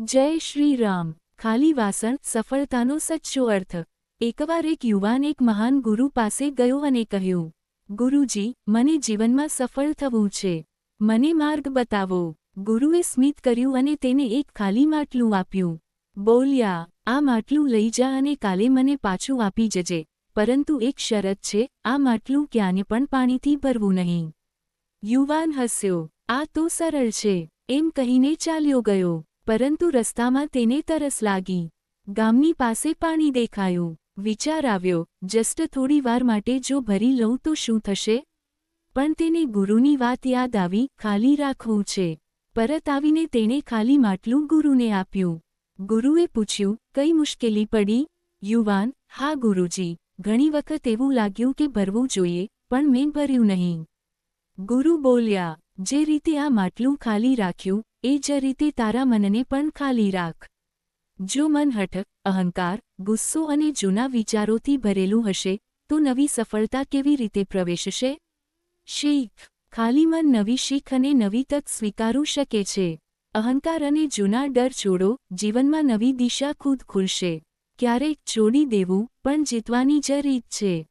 જય શ્રી રામ. ખાલી વાસણ સફળતાનો સચ્ચો અર્થ. એકવાર એક યુવાન એક મહાન ગુરુ પાસે ગયો અને કહ્યું, ગુરુજી, મને જીવનમાં સફળ થવું છે. મને માર્ગ બતાવો. ગુરુએ સ્મિત કર્યું અને તેને એક ખાલી માટલું આપ્યું. બોલ્યા, આ માટલું લઈ જા અને કાલે મને પાછું આપી જજે, પરંતુ એક શરત છે, આ માટલું ક્યાંય પણ પાણીથી ભરવું નહીં. યુવાન હસ્યો. આ તો સરળ છે, એમ કહીને ચાલ્યો ગયો. પરંતુ રસ્તામાં તેને તરસ લાગી. ગામની પાસે પાણી દેખાયું. વિચાર આવ્યો, જસ્ટ થોડી વાર માટે જો ભરી લઉં તો શું થશે? પણ તેને ગુરુની વાત યાદ આવી, ખાલી રાખવું છે. પરત આવીને તેણે ખાલી માટલું ગુરુને આપ્યું. ગુરુએ પૂછ્યું, કઈ મુશ્કેલી પડી? યુવાન, હા ગુરુજી, ઘણી વખત એવું લાગ્યું કે ભરવું જોઈએ, પણ મેં ભર્યું નહીં. ગુરુ બોલ્યા, જે રીતે આ માટલું ખાલી રાખ્યું, એ જ રીતે તારા મનને પણ ખાલી રાખ. જો મન હઠ, અહંકાર, ગુસ્સો અને જૂના વિચારોથી ભરેલું હશે, તો નવી સફળતા કેવી રીતે પ્રવેશશે? શીખ. ખાલી મન નવી શીખ અને નવી તક સ્વીકારું શકે છે. અહંકાર અને જૂના ડર છોડો, જીવનમાં નવી દિશા ખુદ ખુલશે. ક્યારેક છોડી દેવું પણ જીતવાની જ રીત છે.